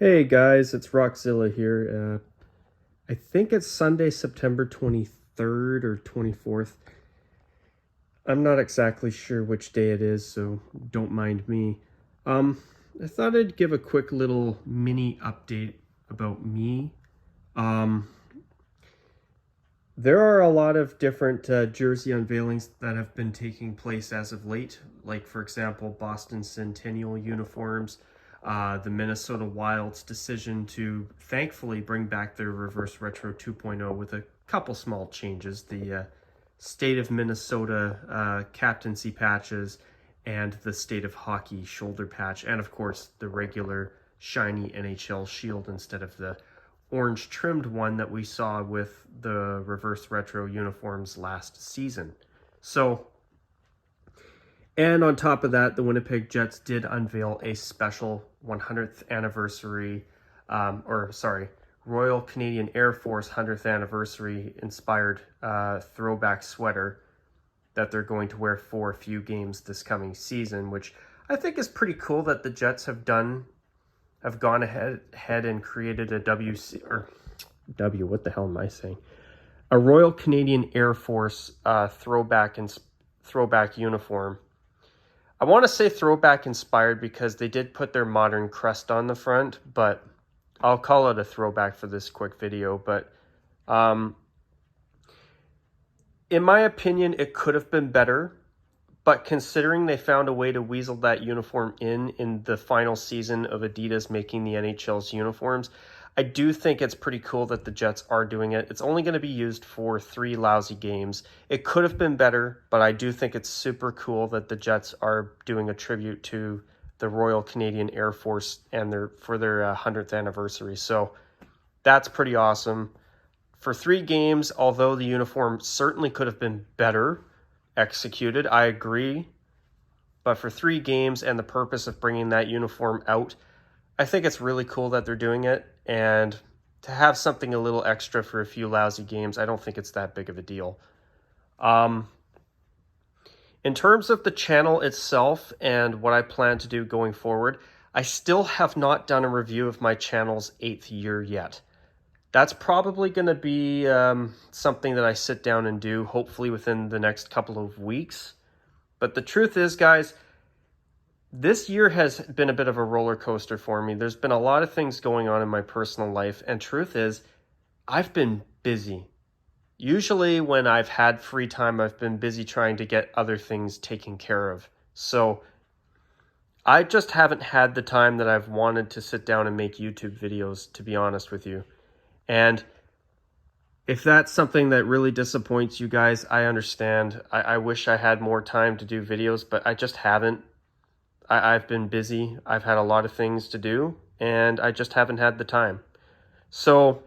Hey guys, it's Rockzilla here. I think it's Sunday, September 23rd or 24th. I'm not exactly sure which day it is, so don't mind me. I thought I'd give a quick little mini update about me. Um, there are a lot of different jersey unveilings that have been taking place as of late, like, for example, Boston Centennial uniforms, the Minnesota Wild's decision to thankfully bring back their Reverse Retro 2.0 with a couple small changes, the State of Minnesota captaincy patches, and the State of Hockey shoulder patch, and of course the regular shiny NHL shield instead of the orange trimmed one that we saw with the Reverse Retro uniforms last season. So, and on top of that, the Winnipeg Jets did unveil a special 100th anniversary, Royal Canadian Air Force 100th anniversary inspired throwback sweater that they're going to wear for a few games this coming season, which I think is pretty cool that the Jets have gone ahead and created a what the hell am I saying? A Royal Canadian Air Force throwback uniform. I want to say throwback inspired because they did put their modern crest on the front, but I'll call it a throwback for this quick video. But in my opinion, it could have been better. But considering they found a way to weasel that uniform in the final season of Adidas making the NHL's uniforms, I do think it's pretty cool that the Jets are doing it. It's only going to be used for 3 lousy games. It could have been better, but I do think it's super cool that the Jets are doing a tribute to the Royal Canadian Air Force and their 100th anniversary. So that's pretty awesome. For 3 games, although the uniform certainly could have been better executed, I agree. But for 3 games and the purpose of bringing that uniform out, I think it's really cool that they're doing it. And to have something a little extra for a few lousy games, I don't think it's that big of a deal. In terms of the channel itself and what I plan to do going forward, I still have not done a review of my channel's 8th year yet. That's probably going to be something that I sit down and do, hopefully within the next couple of weeks. But the truth is, guys, this year has been a bit of a roller coaster for me. There's been a lot of things going on in my personal life, and truth is, I've been busy. Usually when I've had free time, I've been busy trying to get other things taken care of. So I just haven't had the time that I've wanted to sit down and make YouTube videos, to be honest with you. And if that's something that really disappoints you guys, I understand. I wish I had more time to do videos, but I just haven't. I've been busy. I've had a lot of things to do, and I just haven't had the time. So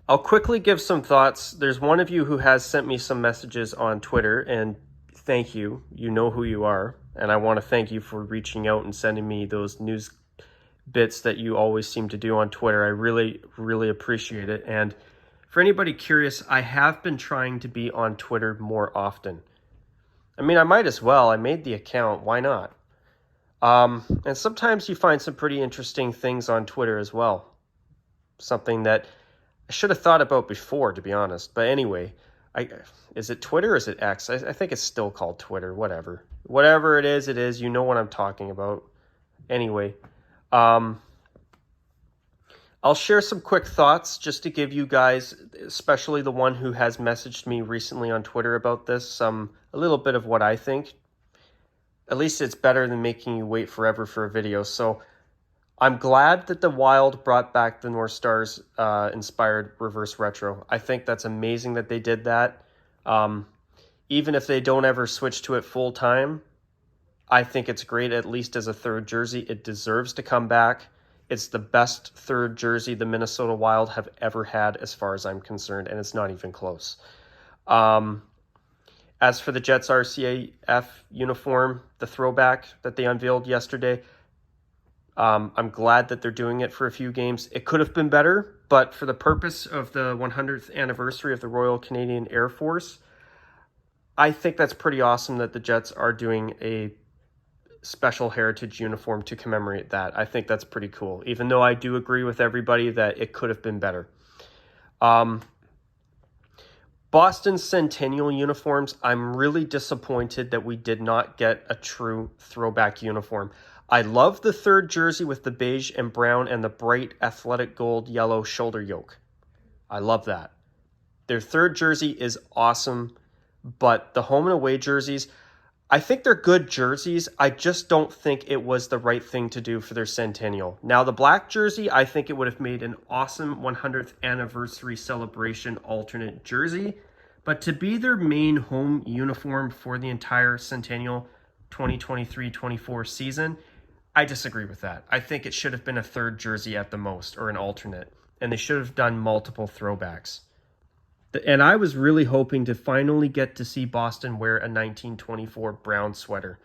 I'll quickly give some thoughts. There's one of you who has sent me some messages on Twitter, and thank you. You know who you are, and I want to thank you for reaching out and sending me those news bits that you always seem to do on Twitter. I really, really appreciate it. And for anybody curious, I have been trying to be on Twitter more often. I mean, I might as well. I made the account. Why not? And sometimes you find some pretty interesting things on Twitter as well. Something that I should have thought about before, to be honest. But anyway, is it Twitter or is it X? I think it's still called Twitter. Whatever. Whatever it is, it is. You know what I'm talking about. Anyway, I'll share some quick thoughts just to give you guys, especially the one who has messaged me recently on Twitter about this, a little bit of what I think. At least it's better than making you wait forever for a video. So I'm glad that the Wild brought back the North Stars inspired Reverse Retro. I think that's amazing that they did that. Even if they don't ever switch to it full time, I think it's great, at least as a third jersey. It deserves to come back. It's the best third jersey the Minnesota Wild have ever had as far as I'm concerned, and it's not even close. As for the Jets RCAF uniform, the throwback that they unveiled yesterday, I'm glad that they're doing it for a few games. It could have been better, but for the purpose of the 100th anniversary of the Royal Canadian Air Force, I think that's pretty awesome that the Jets are doing a special heritage uniform to commemorate that. I think that's pretty cool, even though I do agree with everybody that it could have been better. Boston Centennial uniforms, I'm really disappointed that we did not get a true throwback uniform. I love the third jersey with the beige and brown and the bright athletic gold yellow shoulder yoke. I love that. Their third jersey is awesome, but the home and away jerseys, I think they're good jerseys. I just don't think it was the right thing to do for their centennial. Now, the black jersey, I think it would have made an awesome 100th anniversary celebration alternate jersey. But to be their main home uniform for the entire centennial 2023-24 season, I disagree with that. I think it should have been a third jersey at the most, or an alternate. And they should have done multiple throwbacks. And I was really hoping to finally get to see Boston wear a 1924 brown sweater.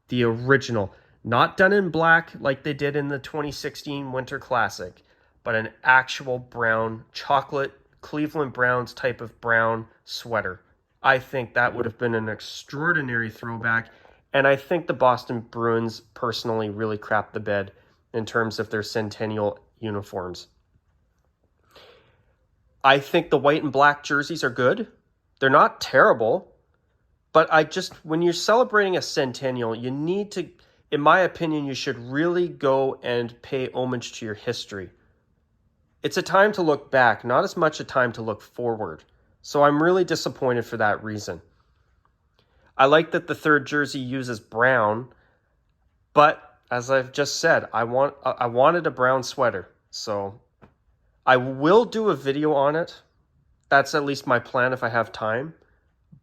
The original. Not done in black like they did in the 2016 Winter Classic, but an actual brown, chocolate Cleveland Browns type of brown sweater. I think that would have been an extraordinary throwback, and I think the Boston Bruins personally really crapped the bed in terms of their centennial uniforms. I think the white and black jerseys are good. They're not terrible, but when you're celebrating a centennial, you need to, in my opinion, you should really go and pay homage to your history. It's a time to look back, not as much a time to look forward. So I'm really disappointed for that reason. I like that the third jersey uses brown, but as I've just said, I wanted a brown sweater. So I will do a video on it. That's at least my plan if I have time.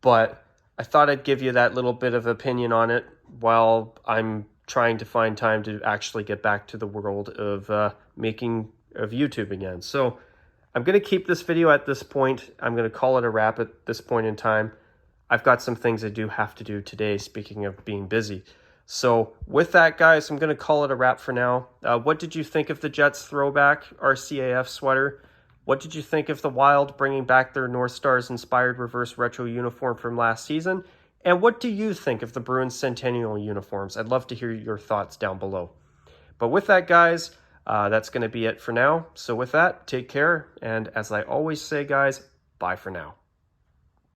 But I thought I'd give you that little bit of opinion on it while I'm trying to find time to actually get back to the world of making of YouTube again. So I'm going to keep this video at this point. I'm going to call it a wrap at this point in time. I've got some things I do have to do today, speaking of being busy. So with that, guys, I'm going to call it a wrap for now. What did you think of the Jets throwback RCAF sweater? What did you think of the Wild bringing back their North Stars inspired reverse retro uniform from last season? And what do you think of the Bruins Centennial uniforms? I'd love to hear your thoughts down below. But with that, guys, that's going to be it for now. So with that, take care. And as I always say, guys, bye for now.